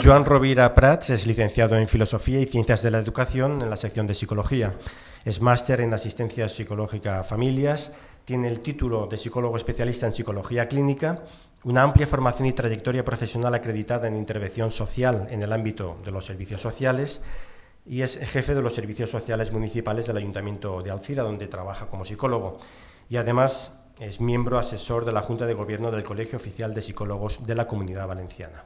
Joan Rovira Prats es licenciado en Filosofía y Ciencias de la Educación en la sección de Psicología. Es máster en Asistencia Psicológica a Familias, tiene el título de psicólogo especialista en Psicología Clínica, una amplia formación y trayectoria profesional acreditada en intervención social en el ámbito de los servicios sociales y es jefe de los servicios sociales municipales del Ayuntamiento de Alcira, donde trabaja como psicólogo. Y además es miembro asesor de la Junta de Gobierno del Colegio Oficial de Psicólogos de la Comunidad Valenciana.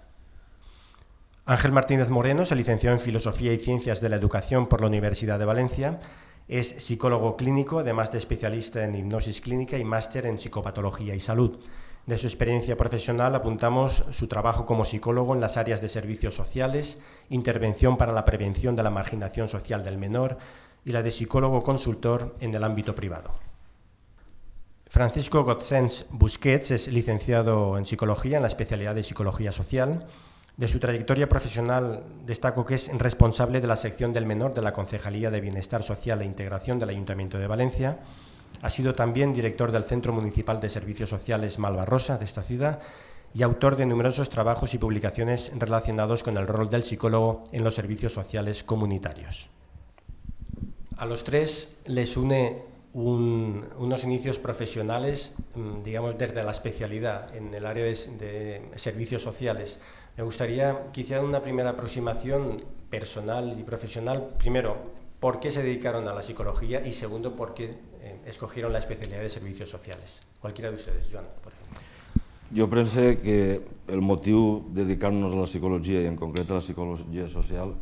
Ángel Martínez Moreno se licenció en Filosofía y Ciencias de la Educación por la Universidad de Valencia. Es psicólogo clínico, además de especialista en hipnosis clínica y máster en psicopatología y salud. De su experiencia profesional apuntamos su trabajo como psicólogo en las áreas de servicios sociales, intervención para la prevención de la marginación social del menor y la de psicólogo consultor en el ámbito privado. Francisco Gotzens Busquets es licenciado en Psicología en la especialidad de Psicología Social. De su trayectoria profesional destaco que es responsable de la sección del menor de la Concejalía de Bienestar Social e Integración del Ayuntamiento de Valencia. Ha sido también director del Centro Municipal de Servicios Sociales Malvarrosa de esta ciudad y autor de numerosos trabajos y publicaciones relacionados con el rol del psicólogo en los servicios sociales comunitarios. A los tres les une unos inicios profesionales, digamos, desde la especialidad en el área de servicios sociales. Me gustaría que hicieran una primera aproximación personal y profesional. Primero, ¿por qué se dedicaron a la psicología? Y segundo, ¿por qué escogieron la especialidad de servicios sociales? Cualquiera de ustedes, Joan, por ejemplo. Jo pense que el motiu de dedicar-nos a la psicologia i en concret a la psicologia social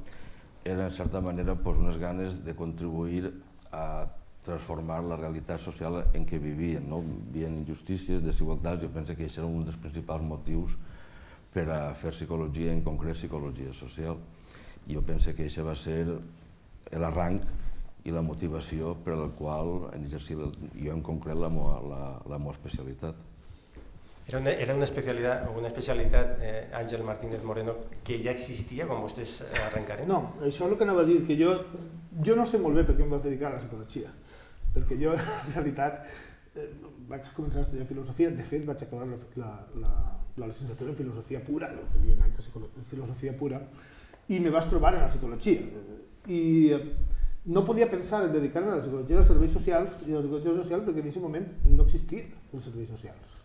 era en certa manera unes ganes de contribuir a transformar la realitat social en què vivien. Hi havia injustícies, desigualtats, jo penso que aquest era un dels principals motius per a fer psicologia, en concret psicologia social. Jo penso que això va ser l'arranc i la motivació per la qual hem exercit jo en concret la meva especialitat. Era una especialidad, Ángel Martínez Moreno, que ja existia quan vostès arrencaren? No, això és el que anava a dir, que jo no sé molt bé per què em vaig dedicar a la psicologia, perquè jo en realitat vaig començar a estudiar filosofia, de fet vaig acabar la licenciatura en filosofia pura, el que diuen anys de filosofia pura, i me vaig trobar en la psicologia. I no podia pensar en dedicar-me a la psicologia dels serveis socials i a la psicologia social perquè en aquest moment no existien els serveis socials.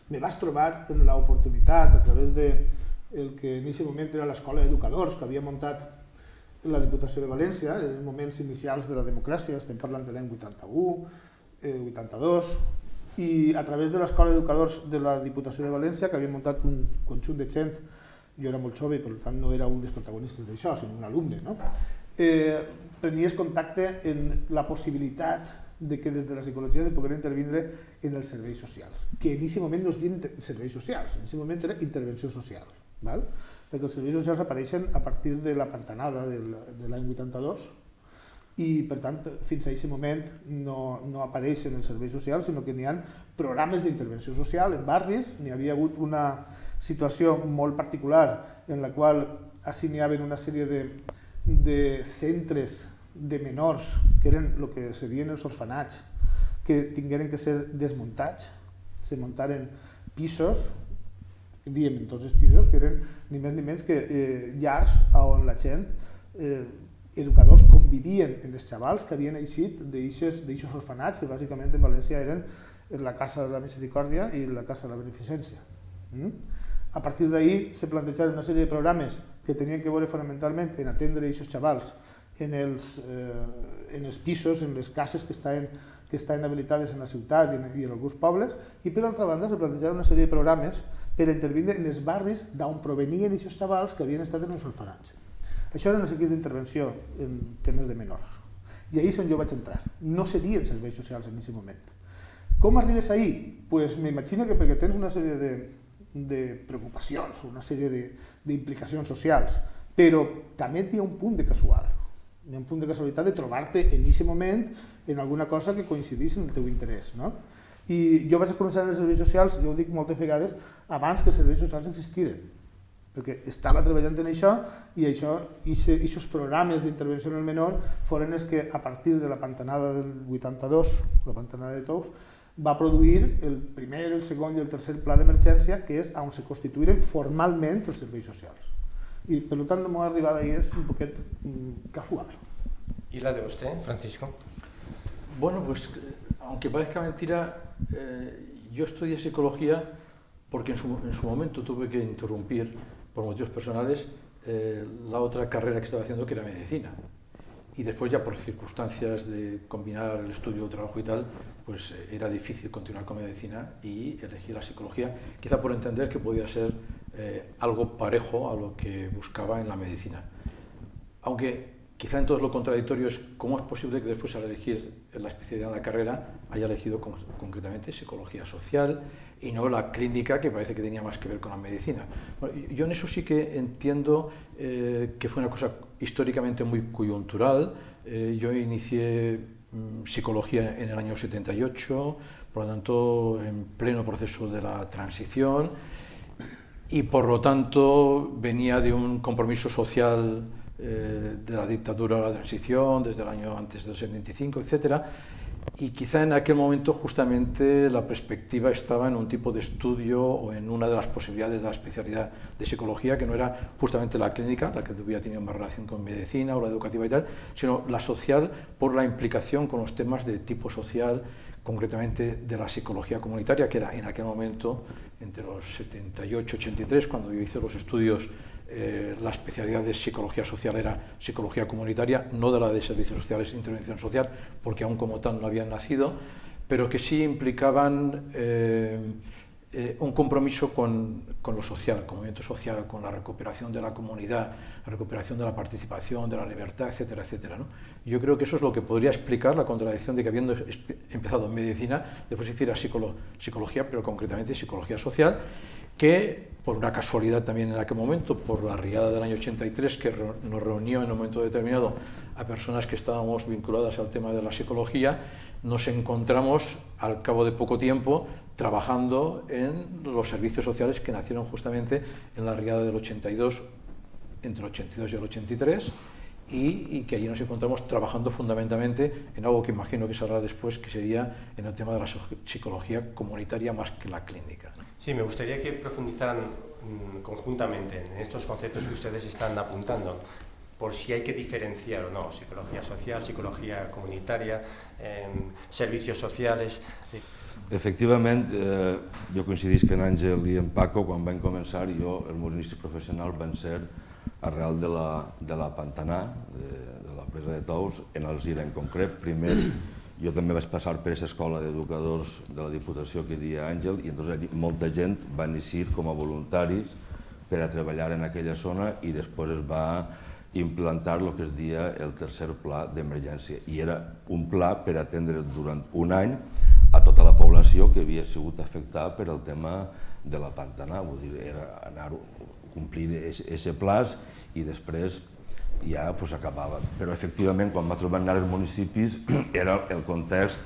Me vaig trobar en l'oportunitat a través del que en aquest moment era l'escola d'educadors que havia muntat la Diputació de València en moments inicials de la democràcia, estem parlant de l'any 81, 82, i a través de l'escola d'educadors de la Diputació de València, que havia muntat un conjunt de gent, jo era molt jove i per tant no era un dels protagonistes d'això, sinó un alumne, prenies contacte en la possibilitat de que des de la psicologia se pogués intervindre en els serveis socials, que en aquest moment no es diuen serveis socials, en aquest moment era intervenció social, perquè els serveis socials apareixen a partir de la pantanada de l'any 82 i per tant fins a aquest moment no apareixen els serveis socials, sinó que n'hi ha programes d'intervenció social en barris. N'hi havia hagut una situació molt particular en la qual així n'hi havia una sèrie de centres de menors, que eren el que serien els orfenats, que tingueren que ser desmuntats. Se muntaren pisos, diem en tots els pisos, que eren ni més ni menys que llars on la gent, educadors, convivien amb els xavals que havien eixit d'aixos orfenats, que bàsicament en València eren la Casa de la Misericòrdia i la Casa de la Beneficència. A partir d'ahir se plantejaren una sèrie de programes que tenien que veure fonamentalment en atendre aquests xavals en els pisos, en les cases que estaven habilitades en la ciutat i en alguns pobles, i per altra banda se plantejaren una sèrie de programes per intervindre en els barris d'on provenien aquests xavals que havien estat en els orfenats. Això eren els equips d'intervenció en temes de menors. I ahir és on jo vaig entrar. No se diuen serveis socials en aquest moment. Com arribes ahir? Doncs m'imagino que perquè tens una sèrie de preocupacions, una sèrie d'implicacions socials, però també hi ha un punt de casual. Hi ha un punt de casualitat de trobar-te en aquest moment en alguna cosa que coincidís en el teu interès. I jo vaig començar en els serveis socials, jo ho dic moltes vegades, abans que els serveis socials existiren, perquè estava treballant en això i aquests programes d'intervenció en el menor foren els que a partir de la pantanada del 82, la pantanada de Tous, va produir el primer, el segon i el tercer pla d'emergència, que és on se constituïren formalment els serveis socials. Y por lo tanto, mi arribada ahí es un poquito casual. ¿Y la de usted, Francisco? Bueno, pues aunque parezca mentira, yo estudié psicología porque en su momento tuve que interrumpir, por motivos personales, la otra carrera que estaba haciendo, que era medicina. Y después, ya por circunstancias de combinar el estudio, el trabajo y tal, pues era difícil continuar con medicina y elegí la psicología, quizá por entender que podía ser algo parejo a lo que buscaba en la medicina. Aunque quizá entonces lo contradictorio es cómo es posible que después, al elegir la especialidad en la carrera, haya elegido concretamente psicología social y no la clínica, que parece que tenía más que ver con la medicina. Bueno, yo en eso sí que entiendo que fue una cosa históricamente muy coyuntural. Yo inicié psicología en el año 78, por lo tanto en pleno proceso de la transición, y por lo tanto venía de un compromiso social de la dictadura a la transición, desde el año antes del 75, etc. Y quizá en aquel momento justamente la perspectiva estaba en un tipo de estudio o en una de las posibilidades de la especialidad de psicología, que no era justamente la clínica, la que hubiera tenido más relación con medicina o la educativa y tal, sino la social, por la implicación con los temas de tipo social, concretamente de la psicología comunitaria, que era en aquel momento, entre los 78 y 83, cuando yo hice los estudios, la especialidad de psicología social era psicología comunitaria, no de la de servicios sociales e intervención social, porque aún como tal no habían nacido, pero que sí implicaban un compromiso con lo social, con el movimiento social, con la recuperación de la comunidad, la recuperación de la participación, de la libertad, etcétera, etcétera, ¿no? Yo creo que eso es lo que podría explicar la contradicción de que, habiendo empezado en medicina, después hiciera psicología, pero concretamente psicología social, que por una casualidad también en aquel momento, por la riada del año 83, que nos reunió en un momento determinado a personas que estábamos vinculadas al tema de la psicología, nos encontramos al cabo de poco tiempo trabajando en los servicios sociales que nacieron justamente en la riada del 82, entre el 82 y el 83, y que allí nos encontramos trabajando fundamentalmente en algo que imagino que saldrá después, que sería en el tema de la psicología comunitaria más que la clínica, ¿no? Sí, me gustaría que profundizaran conjuntamente en estos conceptos que ustedes están apuntando, por si hay que diferenciar o no, psicología social, psicología comunitaria, servicios sociales. Efectivament, jo coincidisc que en Àngel i en Paco, quan van començar, els meus inicis professionals van ser arrel de la Pantanà, de la presa de Tous, en Alzira en concret. Primer, jo també vaig passar per aquesta escola d'educadors de la Diputació que deia Àngel, i entonces molta gent va iniciar com a voluntaris per a treballar en aquella zona, i després es va implantar el que es deia el tercer pla d'emergència, i era un pla per atendre durant un any a tota la població que havia sigut afectada per el tema de la Pantanà. Vull dir, era anar a complir aquest plaç i després ja acabava. Però efectivament, quan va trobar anar als municipis, era el context,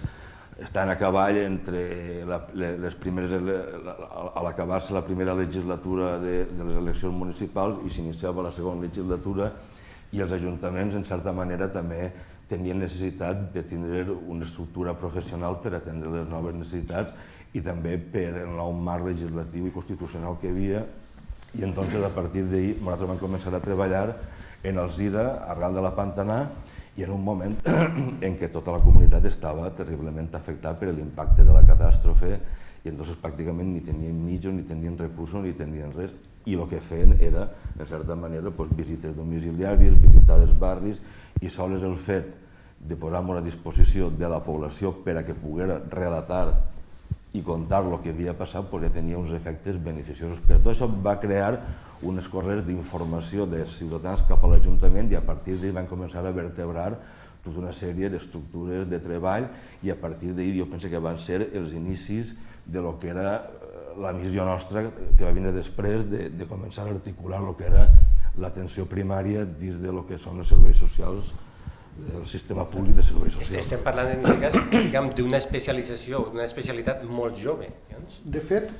estant a cavall entre les primeres, a l'acabar-se la primera legislatura de les eleccions municipals i s'iniciava la segona legislatura, i els ajuntaments, en certa manera, també tenien necessitat de tindre una estructura professional per atendre les noves necessitats i també per el nou marc legislatiu i constitucional que hi havia. I entonces, a partir d'ahir, nosaltres vam començar a treballar en Alzira, arrel de la Pantanà, i en un moment en què tota la comunitat estava terriblement afectada per l'impacte de la catàstrofe, i entonces pràcticament ni tenien mitjos, ni tenien recursos, ni tenien res, i el que feien era, en certa manera, visites domiciliàries, visitar els barris, i sols el fet de posar-nos a disposició de la població per a que poguera relatar i contar el que havia passat, ja tenia uns efectes beneficiosos. Per tot això va crear unes corrents d'informació dels ciutadans cap a l'Ajuntament, i a partir d'ahir van començar a vertebrar tota una sèrie d'estructures de treball, i a partir d'ahir jo penso que van ser els inicis de lo que era la missió nostra, que va venir després de començar a articular el que era l'atenció primària dins de lo que són els serveis socials, del sistema públic de serveis socials. Estem parlant, en aquest cas, diguem, d'una especialització, d'una especialitat molt jove. De fet,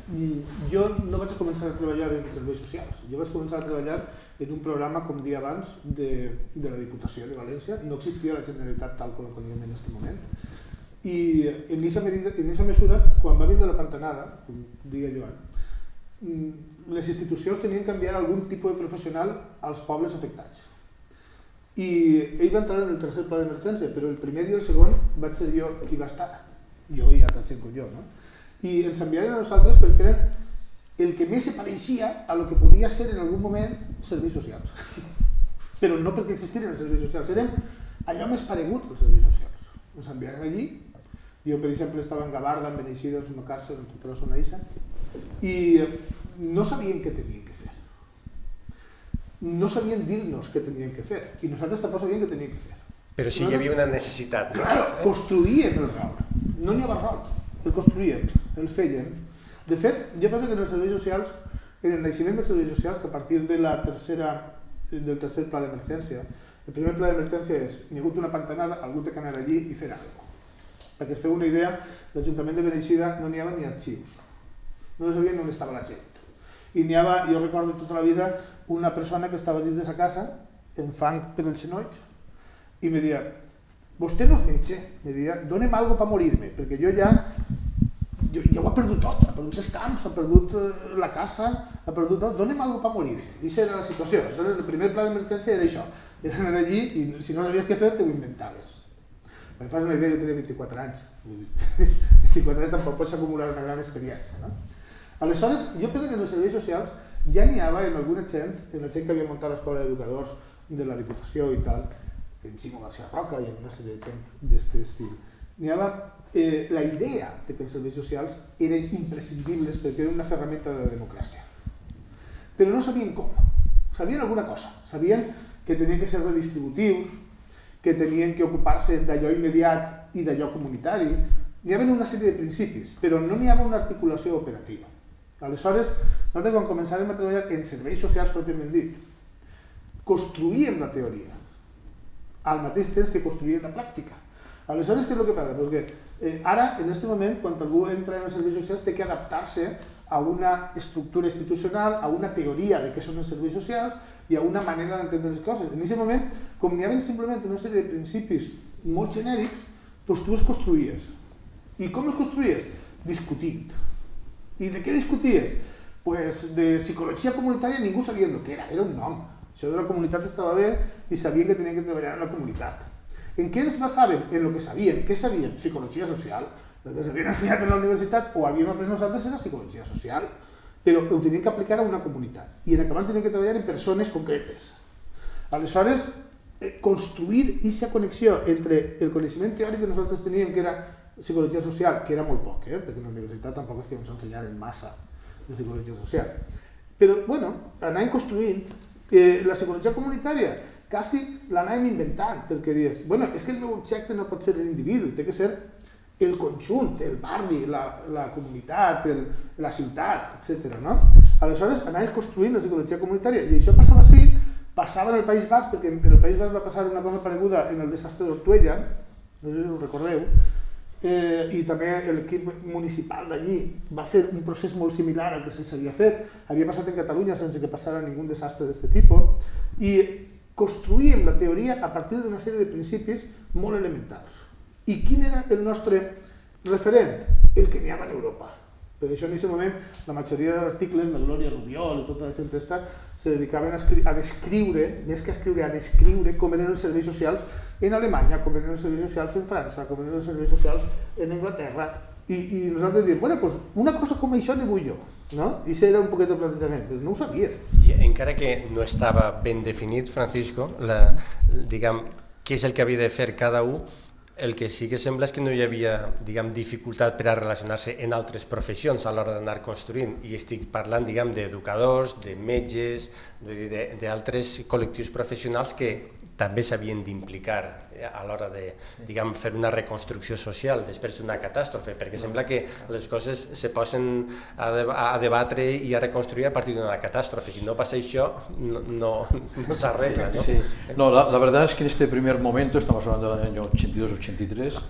jo no vaig començar a treballar en serveis socials. Jo vaig començar a treballar en un programa, com dia abans, de la Diputació de València. No existia la Generalitat tal com la coneguem en aquest moment. I en aquesta mesura, quan va vindre la Pantanada, com deia Joan, les institucions tenien que enviar algun tipus de professional als pobles afectats. I ell va entrar en el tercer pla d'emergència, però el primer i el segon vaig ser jo qui va estar. Jo i altra gent com jo, no? I ens enviaren a nosaltres perquè eren el que més se pareixia a lo que podia ser en algun moment serveis socials. Però no perquè existissin els serveis socials, eren allò més paregut als serveis socials. Ens enviaren allí, jo per exemple estava en Gavarda, en Beneixida, en Sumacàrcer, en tota la zona Eixa, i no sabien què tenien que fer. No sabien dir-nos què tenien que fer, i nosaltres tampoc sabíem què tenien que fer. Però sí hi havia una necessitat, no? Claro, construïem el rol, no n'hi havia rol, el construïem, el fèiem. De fet, jo penso que en els serveis socials, en el naixement dels serveis socials, que a partir de del tercer pla d'emergència, el primer pla d'emergència és, hi ha hagut una pantanada, algú té que anar allí i fer alguna cosa. Perquè es feu una idea, l'Ajuntament de Beneixida no n'hi havia ni arxius, no sabien on estava la gent. I n'hi havia, jo recordo tota la vida, una persona que estava dins de sa casa, en fang per els genolls, i me deia, vostè no és metge, me deia, dóna'm algo per morir-me, perquè jo ja ho he perdut tot, ha perdut els camps, ha perdut la casa, ha perdut tot, dóna'm algo per morir-me. I aquesta era la situació. Entonces, el primer pla d'emergència era això, era anar allí i si no sabies què fer, te ho inventaves. Per fas una idea, jo tenia 24 anys, 24 anys tampoc pots acumular una gran experiència, no? Aleshores, jo penso que en els serveis socials ja n'hi havia en alguna gent, en la gent que havia muntat l'escola d'educadors de la Diputació i tal, en Ximo García Roca i en una sèrie de gent d'aquest estil, n'hi havia la idea de que els serveis socials eren imprescindibles perquè eren una ferramenta de la democràcia. Però no sabien com, sabien alguna cosa, sabien que tenien que ser redistributius, que tenien que ocupar-se d'allò immediat i d'allò comunitari. N'hi havia una sèrie de principis, però no n'hi havia una articulació operativa. Aleshores, nosaltres quan començàvem a treballar en serveis socials pròpiament dit, construïem la teoria, al mateix temps que construïem la pràctica. Aleshores, què és el que passa? Pues que ara, en aquest moment, quan algú entra en els serveis socials, té que adaptar-se a una estructura institucional, a una teoria de què són els serveis socials i a una manera d'entendre les coses. En aquest moment, com n'hi havia simplement una sèrie de principis molt genèrics, doncs tu els construïes. I com els construïes? Discutint. I de què discuties? Pues de psicologia comunitària ningú sabia el que era un nom. Això de la comunitat estava bé i sabien que tenien que treballar en la comunitat. En què ens basàvem? En el que sabíem. Què sabíem? Psicologia social. El que s'havien ensenyat a la universitat o havíem après nosaltres era psicologia social. Però ho tenien que aplicar a una comunitat. I en acabar tenien que treballar en persones concretes. Aleshores, construir aquesta connexió entre el coneixement teòric que nosaltres teníem, que era psicologia social, que era molt poc, perquè a la universitat tampoc és que ens ensenyaren massa de psicologia social. Però, bueno, anàvem construint la psicologia comunitària, quasi l'anàvem inventant, perquè dius, bueno, és que el meu objecte no pot ser l'individu, té que ser el conjunt, el barri, la comunitat, la ciutat, etc. Aleshores, anàvem construint la psicologia comunitària, i això passava així, passava en el País Basc, perquè en el País Basc va passar una cosa pareguda en el desastre d'Ortuella, no sé si ho recordeu, i també l'equip municipal d'allí va fer un procés molt similar al que s'havia fet, havia passat en Catalunya sense que passara ningú desastre d'aquest tipus, i construïm la teoria a partir d'una sèrie de principis molt elementals. I quin era el nostre referent? El que n'hi havia en Europa. Per això en aquest moment la majoria dels articles, la Glòria Rubiol i tota la gent aquesta, se dedicaven a descriure, més que a escriure, a descriure com eren els serveis socials en Alemanya, com eren els serveis socials en França, com eren els serveis socials en Anglaterra. I nosaltres diem, bueno, pues una cosa com això n'hi vull jo. No? I això era un poquet de plantejament, però no ho sabia. I encara que no estava ben definit, Francisco, diguem, què és el que havia de fer cada un, el que sí que sembla és que no hi havia, diguem, dificultat per a relacionar-se en altres professions a l'hora d'anar construint, i estic parlant, diguem, d'educadors, de metges, d'altres col·lectius professionals que també s'havien d'implicar a l'hora de, diguem, fer una reconstrucció social després d'una catàstrofe, perquè sembla que les coses se posen a debatre i a reconstruir a partir d'una catàstrofe. Si no passa això, no s'arregla, ¿no? Sí. No, la verdad es que en este primer momento, estamos hablando del año 82-83,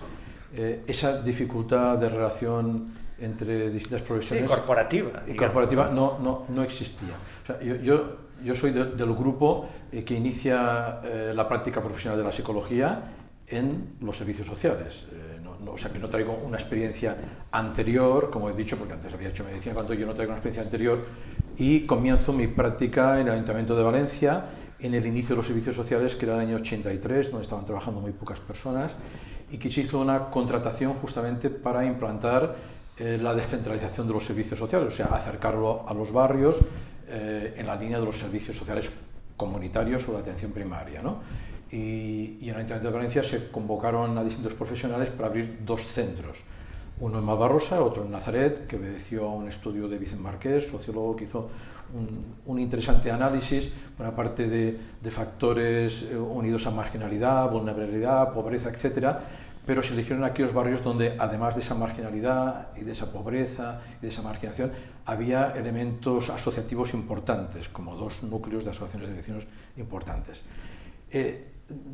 esa dificultad de relación entre distintas profesiones... Sí, corporativa. Y corporativa no existía. O sea, yo soy del grupo que inicia la práctica profesional de la psicología en los servicios sociales. o sea, que no traigo una experiencia anterior, como he dicho, porque antes había hecho medicina, cuando yo no traigo una experiencia anterior, y comienzo mi práctica en el Ayuntamiento de Valencia, en el inicio de los servicios sociales, que era el año 83, donde estaban trabajando muy pocas personas, y que se hizo una contratación justamente para implantar la descentralización de los servicios sociales, o sea, acercarlo a los barrios en la línea de los servicios sociales comunitarios o de atención primaria, ¿no? Y en el Ayuntamiento de Valencia se convocaron a distintos profesionales para abrir 2 centros, uno en Malvarrosa, otro en Nazaret, que obedeció a un estudio de Vicent Marqués, sociólogo, que hizo un interesante análisis, buena parte de factores unidos a marginalidad, vulnerabilidad, pobreza, etcétera, pero se eligieron aquellos barrios donde, además de esa marginalidad y de esa pobreza y de esa marginación, había elementos asociativos importantes, como 2 núcleos de asociaciones de vecinos importantes.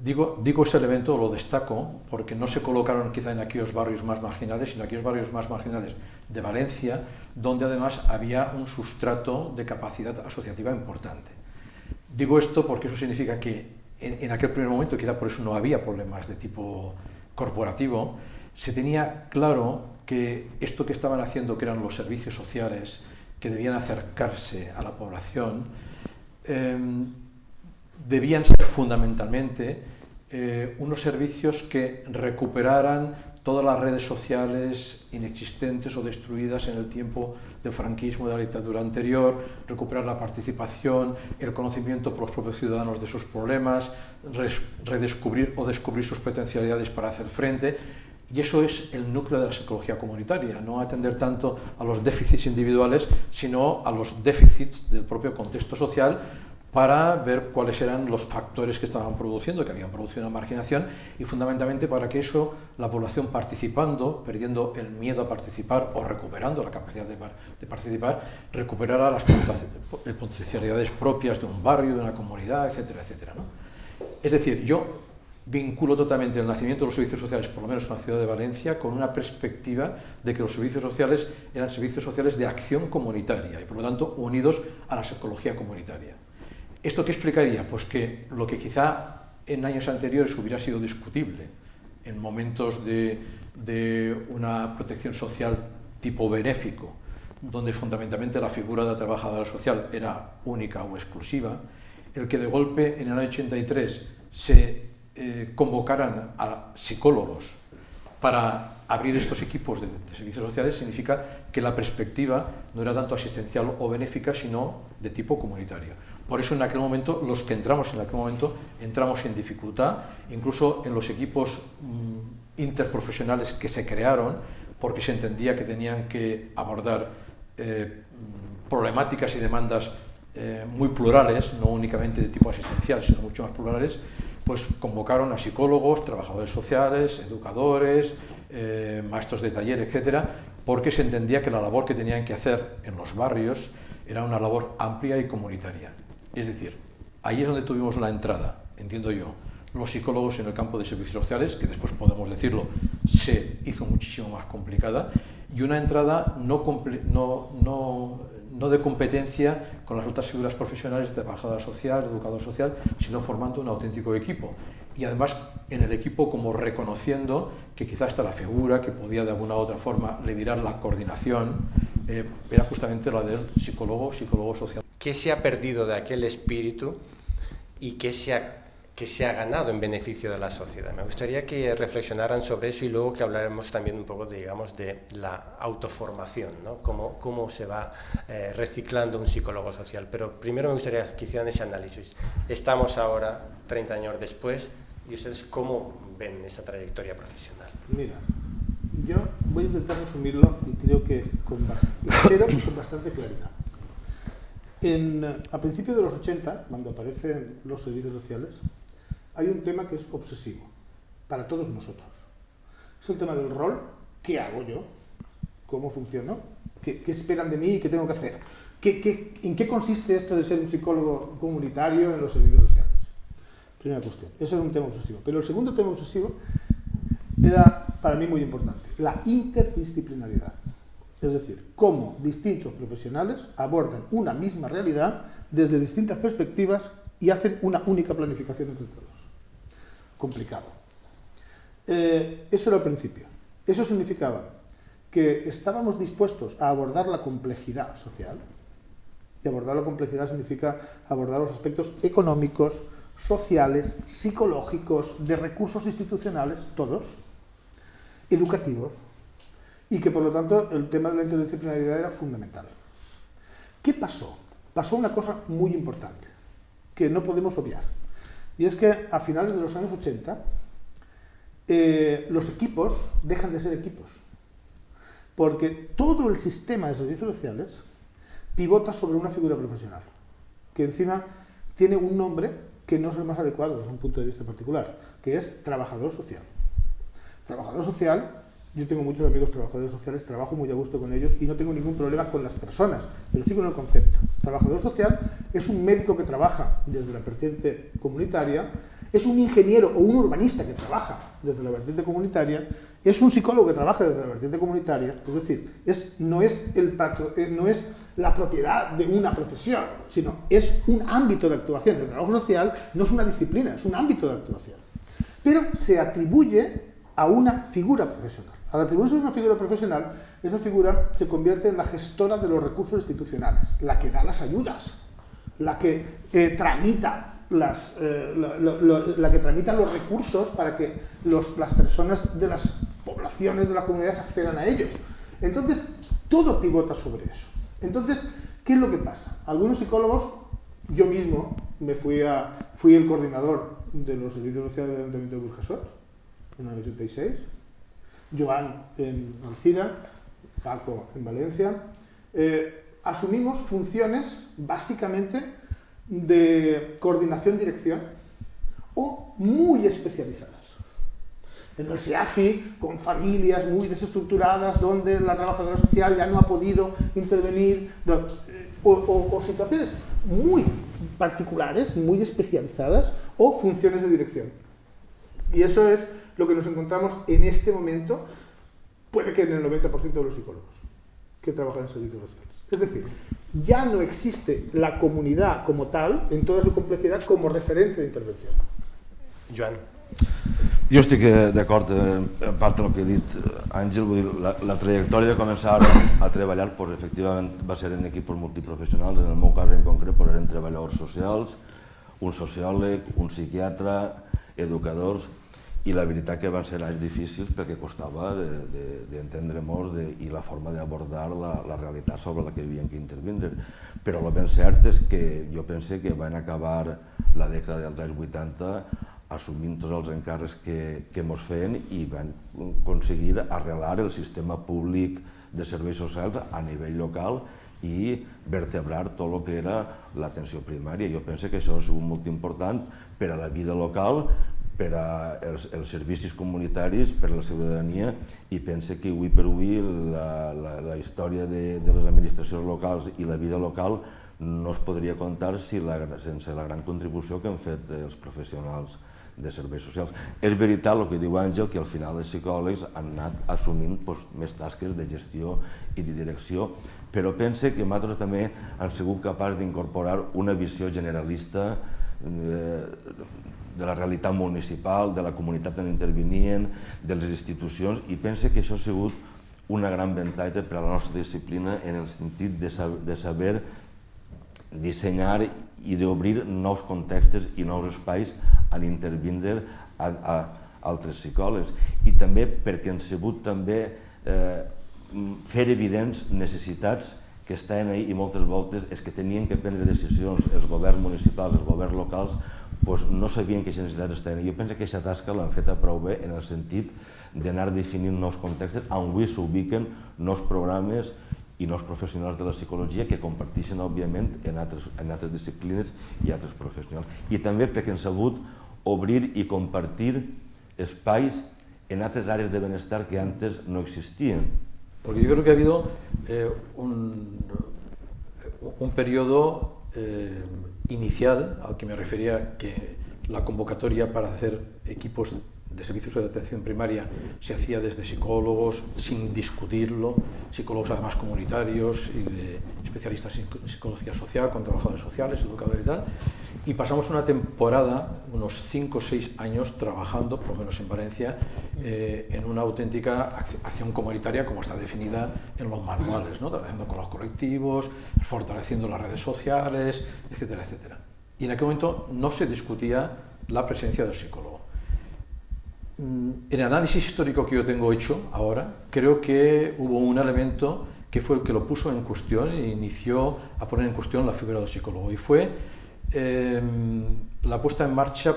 Digo ese elemento, lo destaco, porque no se colocaron quizá en aquellos barrios más marginales, sino en aquellos barrios más marginales de Valencia, donde además había un sustrato de capacidad asociativa importante. Digo esto porque eso significa que en aquel primer momento, quizá por eso no había problemas de tipo corporativo, se tenía claro que esto que estaban haciendo, que eran los servicios sociales, que debían acercarse a la población, debían ser fundamentalmente unos servicios que recuperaran todas las redes sociales inexistentes o destruidas en el tiempo del franquismo, de la dictadura anterior, recuperar la participación, el conocimiento por los propios ciudadanos de sus problemas, redescubrir o descubrir sus potencialidades para hacer frente. Y eso es el núcleo de la psicología comunitaria, no atender tanto a los déficits individuales, sino a los déficits del propio contexto social, para ver cuáles eran los factores que estaban produciendo, que habían producido una marginación, y fundamentalmente para que eso, la población participando, perdiendo el miedo a participar o recuperando la capacidad de participar, recuperara las potencialidades propias de un barrio, de una comunidad, etcétera, etcétera, ¿no? Es decir, yo vinculo totalmente el nacimiento de los servicios sociales, por lo menos en la ciudad de Valencia, con una perspectiva de que los servicios sociales eran servicios sociales de acción comunitaria y, por lo tanto, unidos a la psicología comunitaria. ¿Esto qué explicaría? Pues que lo que quizá en años anteriores hubiera sido discutible, en momentos de una protección social tipo benéfico, donde fundamentalmente la figura de la trabajadora social era única o exclusiva, el que de golpe en el año 83 se convocaran a psicólogos para abrir estos equipos de servicios sociales significa que la perspectiva no era tanto asistencial o benéfica, sino de tipo comunitario. Por eso en aquel momento, los que entramos en aquel momento, entramos en dificultad, incluso en los equipos interprofesionales que se crearon, porque se entendía que tenían que abordar problemáticas y demandas muy plurales, no únicamente de tipo asistencial, sino mucho más plurales, pues convocaron a psicólogos, trabajadores sociales, educadores, maestros de taller, etcétera, porque se entendía que la labor que tenían que hacer en los barrios era una labor amplia y comunitaria. Es decir, ahí es donde tuvimos la entrada, entiendo yo, los psicólogos en el campo de servicios sociales, que después podemos decirlo, se hizo muchísimo más complicada, y una entrada no de competencia con las otras figuras profesionales de trabajadora social, educador social, sino formando un auténtico equipo. Y además en el equipo como reconociendo que quizás hasta la figura que podía de alguna u otra forma liderar la coordinación era justamente la del psicólogo social. ¿Qué se ha perdido de aquel espíritu y qué se ha ganado en beneficio de la sociedad? Me gustaría que reflexionaran sobre eso y luego que hablaremos también un poco, digamos, de la autoformación, ¿no? Cómo se va reciclando un psicólogo social. Pero primero me gustaría que hicieran ese análisis. Estamos ahora, 30 años después, ¿y ustedes cómo ven esa trayectoria profesional? Mira, yo voy a intentar resumirlo y creo que con bastante claridad. A principios de los 80, cuando aparecen los servicios sociales, hay un tema que es obsesivo para todos nosotros. Es el tema del rol. ¿Qué hago yo? ¿Cómo funciono? ¿Qué esperan de mí y qué tengo que hacer? ¿En qué consiste esto de ser un psicólogo comunitario en los servicios sociales? Primera cuestión. Eso es un tema obsesivo. Pero el segundo tema obsesivo era para mí muy importante. La interdisciplinaridad. Es decir, cómo distintos profesionales abordan una misma realidad desde distintas perspectivas y hacen una única planificación entre todos. Complicado. Eso era el principio. Eso significaba que estábamos dispuestos a abordar la complejidad social, y abordar la complejidad significa abordar los aspectos económicos, sociales, psicológicos, de recursos institucionales, todos, educativos, y que por lo tanto el tema de la interdisciplinariedad era fundamental. ¿Qué pasó? Pasó una cosa muy importante, que no podemos obviar, y es que a finales de los años 80 los equipos dejan de ser equipos, porque todo el sistema de servicios sociales pivota sobre una figura profesional, que encima tiene un nombre que no es el más adecuado desde un punto de vista particular, que es trabajador social. Trabajador social, yo tengo muchos amigos trabajadores sociales, trabajo muy a gusto con ellos y no tengo ningún problema con las personas, pero sí con el concepto. Trabajador social es un médico que trabaja desde la vertiente comunitaria, es un ingeniero o un urbanista que trabaja desde la vertiente comunitaria, es un psicólogo que trabaja desde la vertiente comunitaria, es decir, no es la propiedad de una profesión, sino es un ámbito de actuación. El trabajo social no es una disciplina, es un ámbito de actuación. Pero se atribuye a una figura profesional. Al atribuirse a una figura profesional, esa figura se convierte en la gestora de los recursos institucionales, la que da las ayudas, la que tramita los recursos para que las personas de las poblaciones de las comunidades accedan a ellos. Entonces, todo pivota sobre eso. Entonces, ¿qué es lo que pasa? Algunos psicólogos, yo mismo fui el coordinador de los servicios sociales del Ayuntamiento de Burjasot en el 86, Joan en Alcira, Paco en Valencia, asumimos funciones básicamente de coordinación-dirección o muy especializadas. En el SEAFI, con familias muy desestructuradas, donde la trabajadora social ya no ha podido intervenir, o situaciones muy particulares, muy especializadas, o funciones de dirección. Y eso es lo que nos encontramos en este momento, puede que en el 90% de los psicólogos que trabajan en servicios sociales. Es decir, ya no existe la comunidad como tal, en toda su complejidad, como referente de intervenció. Joan. Jo estic d'acord en part del que ha dit Àngel, vull dir, la trajectòria de començar a treballar doncs, efectivament va ser en equips multiprofessionals, en el meu cas en concret doncs, eren treballadors socials, un sociòleg, un psiquiatre, educadors, i la veritat que van ser anys difícils perquè costava d'entendre molt i la forma d'abordar la realitat sobre la que havien que intervindre. Però el ben cert és que jo pense que van acabar la dècada dels anys 80 assumint tots els encàrrecs que ens feien i van aconseguir arrelar el sistema públic de serveis socials a nivell local i vertebrar tot el que era l'atenció primària. Jo penso que això ha sigut molt important per a la vida local, per als servicis comunitaris, per a la ciutadania, i penso que avui per avui la història de les administracions locals i la vida local no es podria contar sense la gran contribució que han fet els professionals de serveis socials. És veritat el que diu Àngel, que al final els psicòlegs han anat assumint més tasques de gestió i de direcció, però pense que nosaltres també hem sigut capaços d'incorporar una visió generalista de la realitat municipal, de la comunitat on intervenien, de les institucions, i pense que això ha sigut una gran avantatge per a la nostra disciplina en el sentit de saber dissenyar i d'obrir nous contextos i nous espais a intervindre a altres psicòlegs, i també perquè hem sabut també fer evidents necessitats que estaven ahí, i moltes voltes és que tenien que prendre decisions els governs municipals, els governs locals, no sabien que aquestes necessitats estaven ahí. Jo penso que aquesta tasca l'han feta prou bé en el sentit d'anar definint nous contextos on avui s'ubiquen nous programes i nous professionals de la psicologia que comparteixen, òbviament, en altres disciplines i altres professionals. I també perquè han sabut obrir i compartir espais en altres àrees de benestar que antes no existien. Porque yo creo que ha habido un periodo inicial al que me refería, que la convocatoria para hacer equipos de servicios de atención primaria se hacía desde psicólogos, sin discutirlo, psicólogos además comunitarios y de especialistas en psicología social, con trabajadores sociales, educadores y tal, y pasamos una temporada, unos 5 o 6 años, trabajando, por lo menos en Valencia, en una auténtica acción comunitaria como está definida en los manuales, ¿no? Trabajando con los colectivos, fortaleciendo las redes sociales, etcétera, etcétera. Y en aquel momento no se discutía la presencia del psicólogo. En el análisis histórico que yo tengo hecho ahora, creo que hubo un elemento que fue el que lo puso en cuestión e inició a poner en cuestión la figura del psicólogo, y fue la puesta en marcha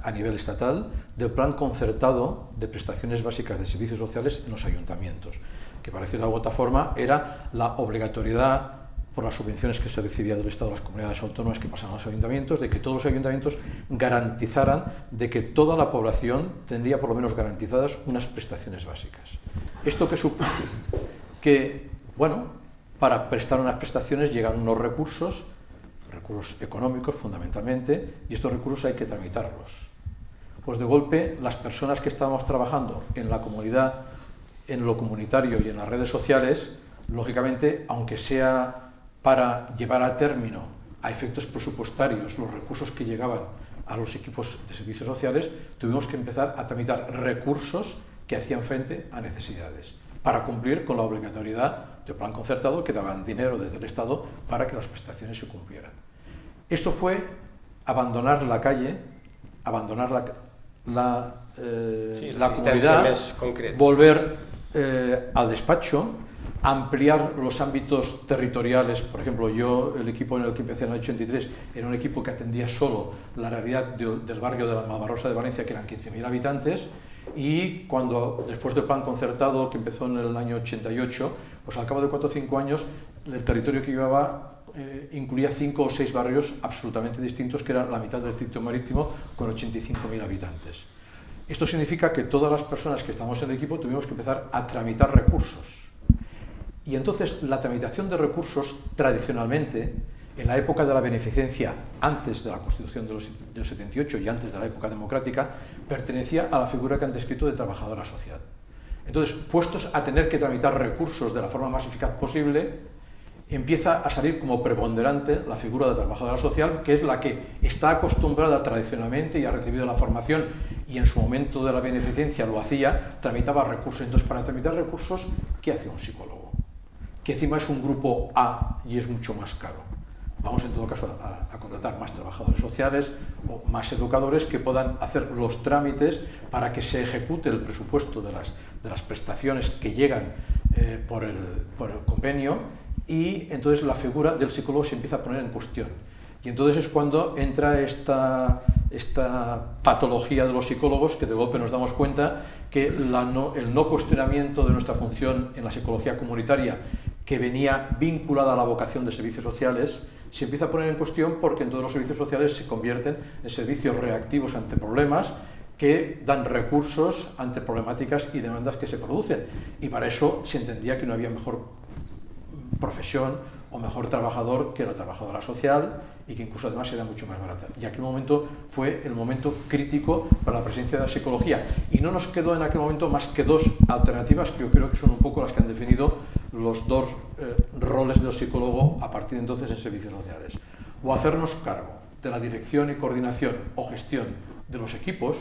a nivel estatal del plan concertado de prestaciones básicas de servicios sociales en los ayuntamientos, que para decirlo de alguna forma era la obligatoriedad por las subvenciones que se recibía del Estado a las comunidades autónomas que pasaban a los ayuntamientos, de que todos los ayuntamientos garantizaran de que toda la población tendría por lo menos garantizadas unas prestaciones básicas. ¿Esto qué supone? Que, bueno, para prestar unas prestaciones llegan unos recursos económicos fundamentalmente, y estos recursos hay que tramitarlos. Pues de golpe las personas que estábamos trabajando en la comunidad, en lo comunitario y en las redes sociales, lógicamente, aunque sea para llevar a término a efectos presupuestarios los recursos que llegaban a los equipos de servicios sociales, tuvimos que empezar a tramitar recursos que hacían frente a necesidades para cumplir con la obligatoriedad del plan concertado, que daban dinero desde el Estado para que las prestaciones se cumplieran. Esto fue abandonar la calle, abandonar la comunidad, volver al despacho, ampliar los ámbitos territoriales. Por ejemplo, yo, el equipo en el que empecé en el 83, era un equipo que atendía solo la realidad del barrio de la Malvarrosa de Valencia, que eran 15.000 habitantes, y cuando, después del plan concertado, que empezó en el año 88, pues al cabo de 4 o 5 años, el territorio que llevaba incluía 5 o 6 barrios absolutamente distintos, que era la mitad del distrito marítimo, con 85.000 habitantes. Esto significa que todas las personas que estamos en el equipo tuvimos que empezar a tramitar recursos. Y entonces la tramitación de recursos, tradicionalmente, en la época de la beneficencia, antes de la Constitución del 78 y antes de la época democrática, pertenecía a la figura que han descrito de trabajadora social. Entonces, puestos a tener que tramitar recursos de la forma más eficaz posible, empieza a salir como preponderante la figura de trabajadora social, que es la que está acostumbrada tradicionalmente y ha recibido la formación, y en su momento de la beneficencia lo hacía, tramitaba recursos. Entonces, para tramitar recursos, ¿qué hace un psicólogo? Que encima es un grupo A y es mucho más caro. Vamos en todo caso a contratar más trabajadores sociales o más educadores que puedan hacer los trámites para que se ejecute el presupuesto de las prestaciones que llegan por el convenio, y entonces la figura del psicólogo se empieza a poner en cuestión. Y entonces es cuando entra esta patología de los psicólogos, que de golpe nos damos cuenta que el no cuestionamiento de nuestra función en la psicología comunitaria, que venía vinculada a la vocación de servicios sociales, se empieza a poner en cuestión, porque en todos los servicios sociales se convierten en servicios reactivos ante problemas, que dan recursos ante problemáticas y demandas que se producen. Y para eso se entendía que no había mejor profesión o mejor trabajador que la trabajadora social, y que incluso además era mucho más barata. Y aquel momento fue el momento crítico para la presencia de la psicología, y no nos quedó en aquel momento más que 2 alternativas, que yo creo que son un poco las que han definido los 2 roles del psicólogo a partir de entonces en servicios sociales: o hacernos cargo de la dirección y coordinación o gestión de los equipos,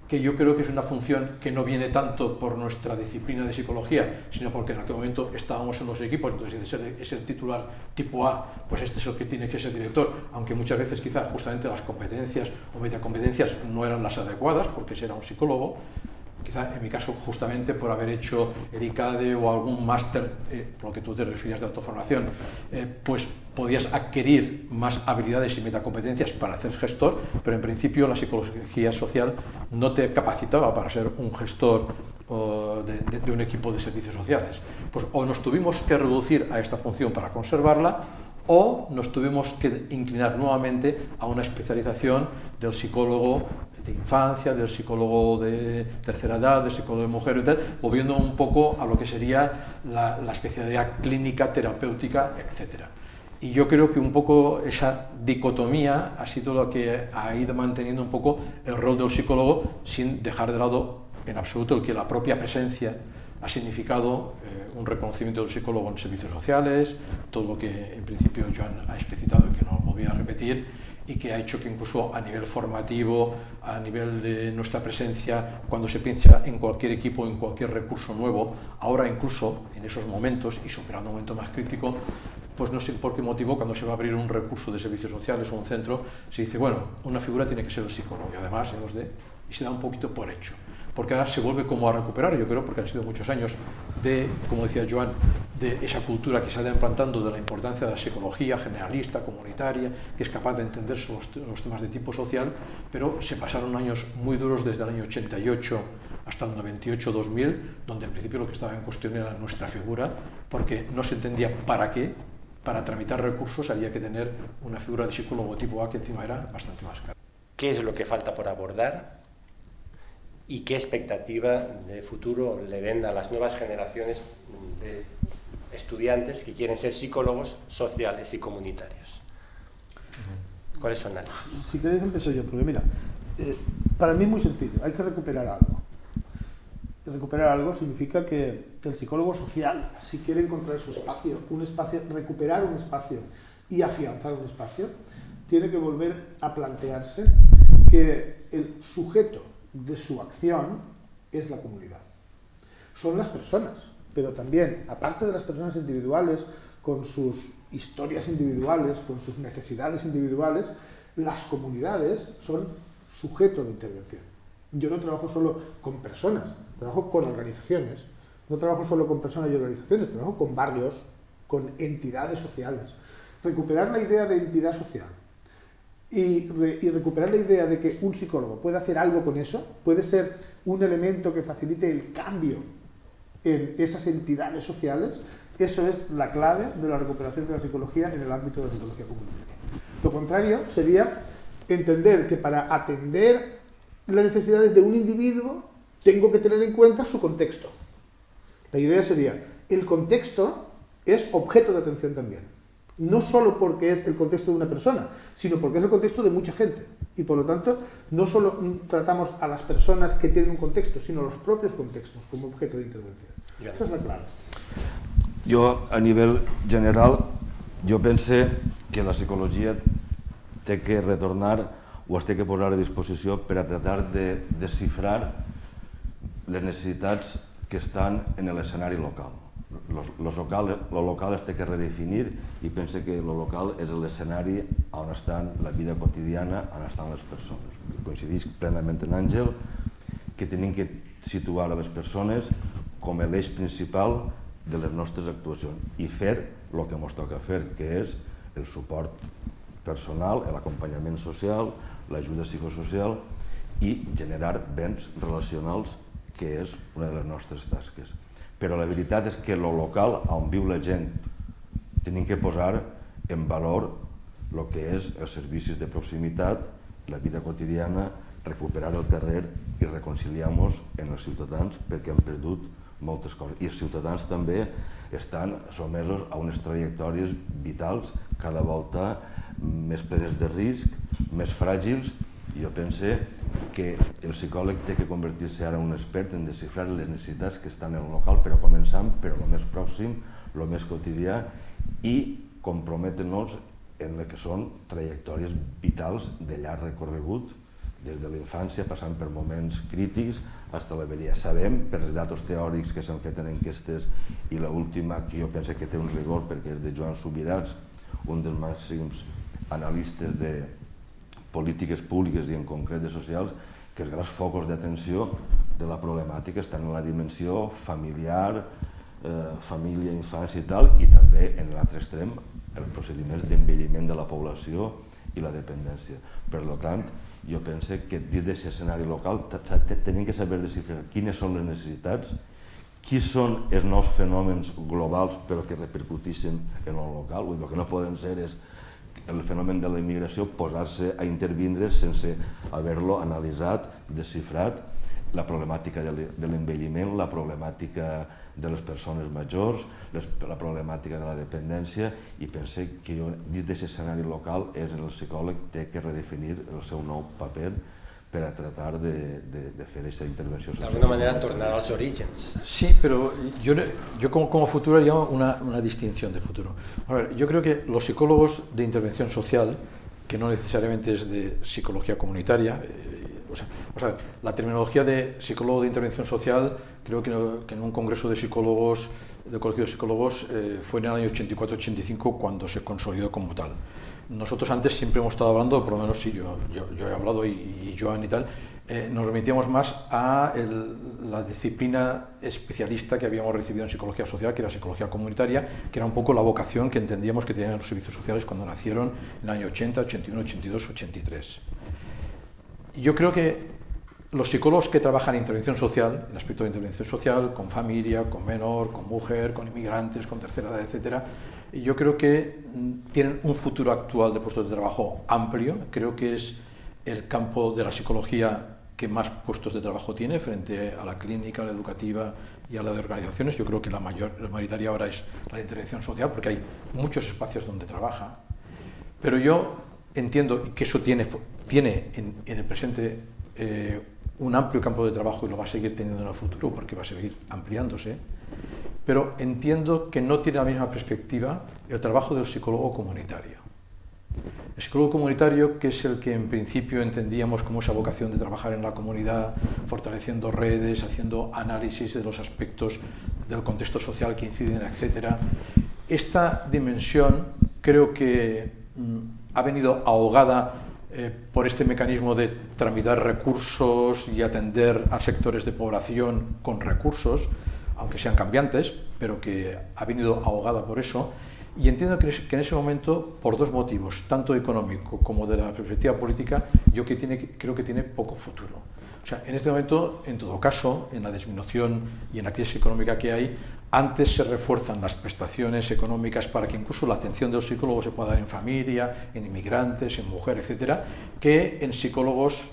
que yo creo que es una función que no viene tanto por nuestra disciplina de psicología, sino porque en aquel momento estábamos en los equipos. Entonces, es el titular tipo A, pues este es el que tiene que ser director, aunque muchas veces quizá justamente las competencias o metacompetencias no eran las adecuadas, porque ese era un psicólogo. Quizá en mi caso, justamente por haber hecho el ICADE o algún máster, por lo que tú te referías de autoformación, pues podías adquirir más habilidades y metacompetencias para ser gestor, pero en principio la psicología social no te capacitaba para ser un gestor de un equipo de servicios sociales. Pues o nos tuvimos que reducir a esta función para conservarla, o nos tuvimos que inclinar nuevamente a una especialización del psicólogo de infancia, del psicólogo de tercera edad, del psicólogo de mujer y tal, volviendo un poco a lo que sería la especialidad clínica, terapéutica, etc. Y yo creo que un poco esa dicotomía ha sido lo que ha ido manteniendo un poco el rol del psicólogo, sin dejar de lado en absoluto el que la propia presencia ha significado un reconocimiento del psicólogo en servicios sociales, todo lo que en principio Joan ha explicitado y que no volví a repetir, y que ha hecho que incluso a nivel formativo, a nivel de nuestra presencia, cuando se piensa en cualquier equipo, en cualquier recurso nuevo, ahora incluso en esos momentos y superando un momento más crítico, pues no sé por qué motivo cuando se va a abrir un recurso de servicios sociales o un centro, se dice, bueno, una figura tiene que ser el psicólogo, y además y se da un poquito por hecho. Porque ahora se vuelve como a recuperar, yo creo, porque han sido muchos años de, como decía Joan, de esa cultura que se ha ido implantando de la importancia de la psicología generalista, comunitaria, que es capaz de entender los temas de tipo social, pero se pasaron años muy duros desde el año 88 hasta el 98-2000, donde al principio lo que estaba en cuestión era nuestra figura, porque no se entendía para qué. Para tramitar recursos había que tener una figura de psicólogo tipo A que encima era bastante más cara. ¿Qué es lo que falta por abordar? ¿Y qué expectativa de futuro le ven a las nuevas generaciones de estudiantes que quieren ser psicólogos sociales y comunitarios? ¿Cuáles son las? Si queréis empiezo yo, porque mira, para mí es muy sencillo, hay que recuperar algo. Recuperar algo significa que el psicólogo social, si quiere encontrar su espacio, recuperar un espacio y afianzar un espacio, tiene que volver a plantearse que el sujeto de su acción es la comunidad. Son las personas, pero también, aparte de las personas individuales, con sus historias individuales, con sus necesidades individuales, las comunidades son sujeto de intervención. Yo no trabajo solo con personas, trabajo con organizaciones. No trabajo solo con personas y organizaciones, trabajo con barrios, con entidades sociales. Recuperar la idea de entidad social y recuperar la idea de que un psicólogo puede hacer algo con eso, puede ser un elemento que facilite el cambio en esas entidades sociales, eso es la clave de la recuperación de la psicología en el ámbito de la psicología comunitaria. Lo contrario sería entender que para atender las necesidades de un individuo tengo que tener en cuenta su contexto. La idea sería, el contexto es objeto de atención también. No solo porque es el contexto de una persona, sino porque es el contexto de mucha gente. Y por lo tanto, no solo tratamos a las personas que tienen un contexto, sino los propios contextos como objeto de intervención. Esa es la clave. Jo, a nivell general, jo pense que la psicologia té que retornar o es té que posar a disposició per a tratar de desxifrar les necessitats que estan en l'escenari local. Lo local es té que redefinir i pense que lo local és l'escenari on està la vida quotidiana, on estan les persones. Coincideix plenament en Àngel que tenim que situar a les persones com l'eix principal de les nostres actuacions i fer el que ens toca fer, que és el suport personal, l'acompanyament social, l'ajuda psicosocial i generar béns relacionals, que és una de les nostres tasques. Però la veritat és que lo local, on viu la gent, tenim que posar en valor el que és els servicis de proximitat, la vida quotidiana, recuperar el carrer i reconciliar-nos amb els ciutadans perquè han perdut moltes coses. I els ciutadans també estan somesos a unes trajectòries vitals cada volta més plenes de risc, més fràgils. Jo penso que el psicòleg té que convertir-se ara en un expert en desxifrar les necessitats que estan en el local, però començant per el més pròxim, el més quotidià, i comprometre-nos en el que són trajectòries vitals de llarg recorregut, des de la infància, passant per moments crítics fins a la vellesa. Sabem, per els datos teòrics que s'han fet en enquestes, i l'última, que jo penso que té un rigor perquè és de Joan Subirats, un dels màxims analistes de polítiques públiques i en concret de socials, que els grans focus d'atenció de la problemàtica estan en la dimensió familiar, família, infància i tal, i també en l'altre extrem els procediments d'envelliment de la població i la dependència. Per tant, jo penso que dins d'aquest escenari local tenim que saber desxifrar quines són les necessitats, quins són els nous fenòmens globals però que repercuteixen en el local. El que no poden ser és el fenomen de la immigració posar-se a intervindre sense haver-lo analitzat, desxifrat la problemàtica de l'envelliment, la problemàtica de les persones majors, la problemàtica de la dependència, i pense que dins d'aquest escenari local és el psicòleg que té que redefinir el seu nou paper per a tratar de fer aquesta intervenció social. De alguna manera tornar als orígens. Sí, pero yo como futuro llamo una distinción de futuro. A ver, yo creo que los psicólogos de intervención social, que no necesariamente es de psicología comunitaria, o sea, la terminología de psicólogo de intervención social, creo que en un congreso de psicólogos, del Colegio de Psicólogos, fue en el año 84-85 cuando se consolidó como tal. Nosotros antes siempre hemos estado hablando, por lo menos sí, yo he hablado y Joan y tal, nos remitíamos más a la disciplina especialista que habíamos recibido en psicología social, que era psicología comunitaria, que era un poco la vocación que entendíamos que tenían los servicios sociales cuando nacieron en el año 80, 81, 82, 83. Yo creo que los psicólogos que trabajan en intervención social, en aspecto de intervención social, con familia, con menor, con mujer, con inmigrantes, con tercera edad, etcétera, yo creo que tienen un futuro actual de puestos de trabajo amplio. Creo que es el campo de la psicología que más puestos de trabajo tiene frente a la clínica, a la educativa y a la de organizaciones. Yo creo que la mayoritaria ahora es la de intervención social porque hay muchos espacios donde trabaja. Pero yo entiendo que eso tiene en el presente un amplio campo de trabajo y lo va a seguir teniendo en el futuro porque va a seguir ampliándose, pero entiendo que no tiene la misma perspectiva el trabajo del psicólogo comunitario. El psicólogo comunitario, que es el que en principio entendíamos como esa vocación de trabajar en la comunidad, fortaleciendo redes, haciendo análisis de los aspectos del contexto social que inciden, etc. Esta dimensión creo que ha venido ahogada por este mecanismo de tramitar recursos y atender a sectores de población con recursos, aunque sean cambiantes, pero que ha venido ahogada por eso. Y entiendo que en ese momento, por dos motivos, tanto económico como de la perspectiva política, creo que tiene poco futuro. O sea, en este momento, en todo caso, en la disminución y en la crisis económica que hay, antes se refuerzan las prestaciones económicas para que incluso la atención del psicólogo se pueda dar en familia, en inmigrantes, en mujer, etcétera, que en psicólogos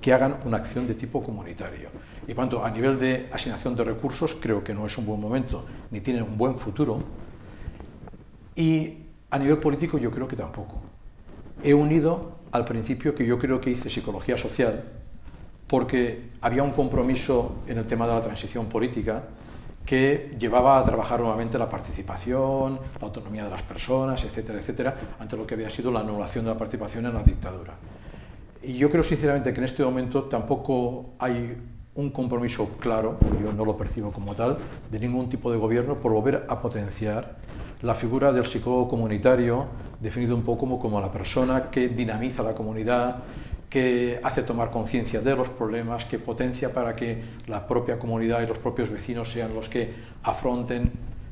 que hagan una acción de tipo comunitario. Y por tanto, a nivel de asignación de recursos, creo que no es un buen momento, ni tienen un buen futuro. Y a nivel político, yo creo que tampoco. He unido al principio que yo creo que hice psicología social, porque había un compromiso en el tema de la transición política que llevaba a trabajar nuevamente la participación, la autonomía de las personas, etcétera, etcétera, ante lo que había sido la anulación de la participación en la dictadura. Y yo creo sinceramente que en este momento tampoco hay un compromiso claro, yo no lo percibo como tal, de ningún tipo de gobierno por volver a potenciar la figura del psicólogo comunitario, definido un poco como la persona que dinamiza la comunidad, que hace tomar conciencia de los problemas, que potencia para que la propia comunidad y los propios vecinos sean los que afronten,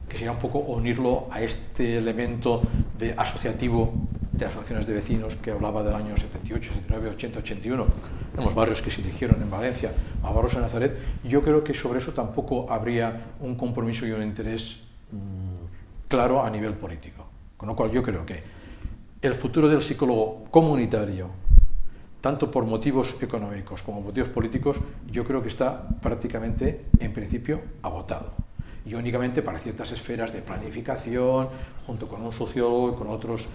que sería un poco unirlo a este elemento de asociativo de asociaciones de vecinos que hablaba del año 78, 79, 80, 81, en los barrios que se eligieron en Valencia, a Barros de Nazaret. Yo creo que sobre eso tampoco habría un compromiso y un interés claro a nivel político. Con lo cual yo creo que el futuro del psicólogo comunitario, tanto por motivos económicos como motivos políticos, yo creo que está prácticamente, en principio, agotado. Y únicamente para ciertas esferas de planificación, junto con un sociólogo y con otros,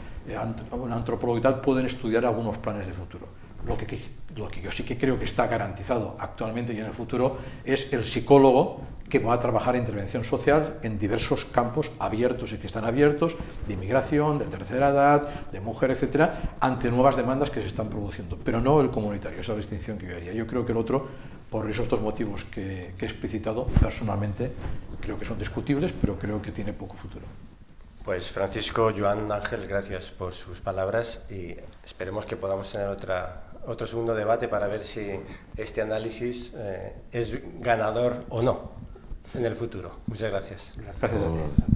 un antropólogo y tal, pueden estudiar algunos planes de futuro. Lo que yo sí que creo que está garantizado actualmente y en el futuro es el psicólogo que va a trabajar en intervención social en diversos campos abiertos y que están abiertos, de inmigración, de tercera edad, de mujer, etcétera, ante nuevas demandas que se están produciendo, pero no el comunitario, esa es la distinción que yo haría. Yo creo que el otro, por esos dos motivos que he explicitado, personalmente creo que son discutibles, pero creo que tiene poco futuro. Pues Francisco, Joan, Ángel, gracias por sus palabras y esperemos que podamos tener otro segundo debate para ver si este análisis es ganador o no en el futuro. Muchas gracias. Gracias a ti.